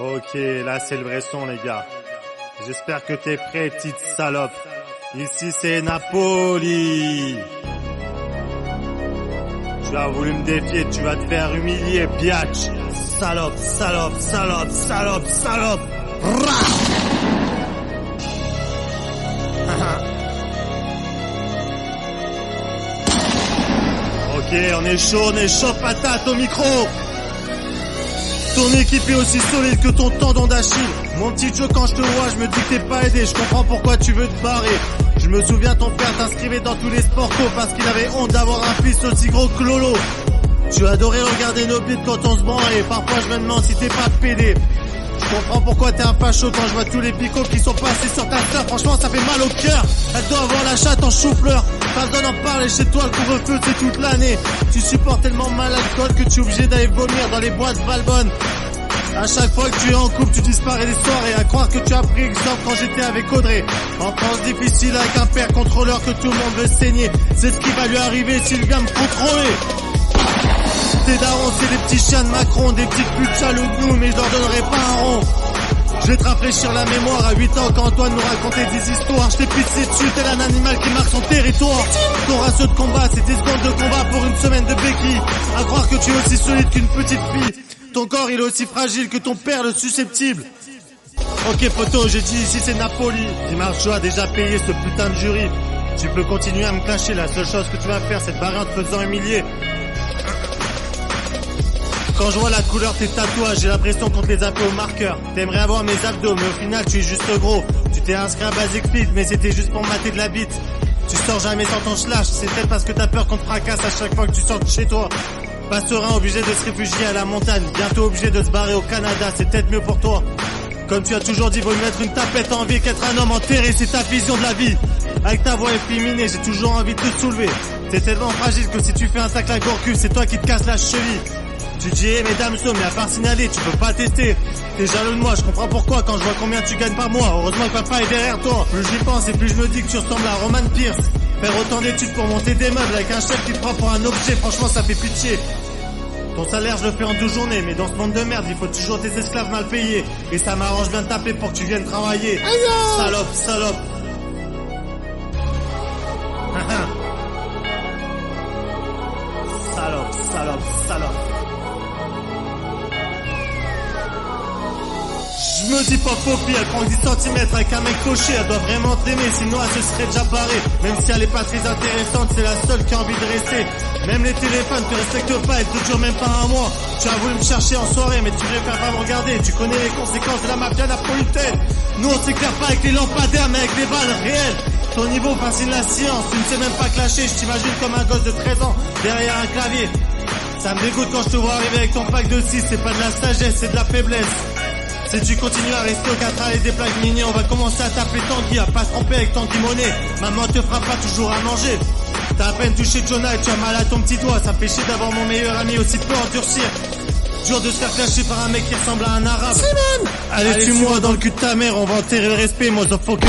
Ok, là c'est le vrai son les gars. J'espère que t'es prêt, petite salope. Ici c'est Napoli. Tu as voulu me défier, tu vas te faire humilier, biatch. Salope, salope, salope, salope, salope. Ok, on est chaud patate au micro. Ton équipe est aussi solide que ton tendon d'Achille. Mon petit Joe, quand je te vois, je me dis que t'es pas aidé. Je comprends pourquoi tu veux te barrer. Je me souviens, ton père t'inscrivait dans tous les sports co parce qu'il avait honte d'avoir un fils aussi gros que Lolo. Tu adorais regarder nos bites quand on se branlait. Parfois je me demande si t'es pas pédé. Je comprends pourquoi t'es un facho quand je vois tous les picots qui sont passés sur ta sœur. Franchement ça fait mal au cœur. Elle doit avoir la chatte en chou-fleur. Pas besoin d'en parler, chez toi le couvre-feu c'est toute l'année. Tu supportes tellement mal l'alcool que tu es obligé d'aller vomir dans les boîtes Valbonne. À chaque fois que tu es en couple, tu disparais des soirées. À croire que tu as pris exemple quand j'étais avec Audrey. En France difficile avec un père contrôleur que tout le monde veut saigner. C'est ce qui va lui arriver s'il vient me contrôler. Tes darons c'est des petits chiens de Macron, des petites putes jaloux de nous, mais je leur donnerai pas un rond. Je vais te rafraîchir la mémoire à 8 ans quand Antoine nous racontait des histoires. Je t'ai pissé dessus, tel un animal qui marque son territoire. Ton ratio de combat, c'est 10 secondes de combat pour une semaine de béquille. À croire que tu es aussi solide qu'une petite fille. Ton corps il est aussi fragile que ton père le susceptible. Ok poto, j'ai dit ici c'est Napoli. Dimarcho a déjà payé ce putain de jury. Tu peux continuer à me clasher, la seule chose que tu vas faire c'est te barrer en te faisant humilier. Quand je vois la couleur de tes tatouages, j'ai l'impression qu'on te les a fait au marqueur. T'aimerais avoir mes abdos, mais au final tu es juste gros. Tu t'es inscrit à Basic Fit, mais c'était juste pour mater de la bite. Tu sors jamais sans ton slash, c'est peut-être parce que t'as peur qu'on te fracasse à chaque fois que tu sors de chez toi. Pas serein, obligé de se réfugier à la montagne, bientôt obligé de se barrer au Canada, c'est peut-être mieux pour toi. Comme tu as toujours dit, vaut mieux mettre une tapette en vie qu'être un homme enterré, c'est ta vision de la vie. Avec ta voix efféminée, j'ai toujours envie de te soulever. T'es tellement fragile que si tu fais un tacle à gorcus, c'est toi qui te casses la cheville. Tu dis, mesdames, mais à part signaler, tu peux pas tester. T'es jaloux de moi, je comprends pourquoi quand je vois combien tu gagnes par mois. Heureusement que papa est derrière toi. Plus j'y pense et plus je me dis que tu ressembles à Roman Pierce. Faire autant d'études pour monter des meubles avec un chef qui te prend pour un objet, franchement ça fait pitié. Ton salaire je le fais en 12 journées, mais dans ce monde de merde il faut toujours des esclaves mal payés. Et ça m'arrange bien de taper pour que tu viennes travailler. Salope, salope. Salope, salope, salope. Je me dis pas Poppy, elle prend 10 cm avec un mec coché, elle doit vraiment t'aimer, sinon elle se serait déjà barrée. Même si elle est pas très intéressante, c'est la seule qui a envie de rester. Même les téléphones te respectent pas, elle te dure même pas un mois. Tu as voulu me chercher en soirée, mais tu préfères pas me regarder. Tu connais les conséquences de la mafia napolitaine. Nous on s'éclaire pas avec les lampadaires, mais avec des balles réelles. Ton niveau fascine la science, tu ne sais même pas clasher. Je t'imagine comme un gosse de 13 ans, derrière un clavier. Ça me dégoûte quand je te vois arriver avec ton pack de 6, c'est pas de la sagesse, c'est de la faiblesse. Si tu continues à rester au 4 et des plaques minies, on va commencer à t'appeler Tanguy, à pas se tromper avec Tanguy Monet. Maman te fera pas toujours à manger. T'as à peine touché Jonah et tu as mal à ton petit doigt. Ça fait chier d'avoir mon meilleur ami aussi peu endurcir. Dur de se faire clasher par un mec qui ressemble à un arabe. Simon, allez tue-moi dans le cul de ta mère, on va enterrer le respect, motherfucker.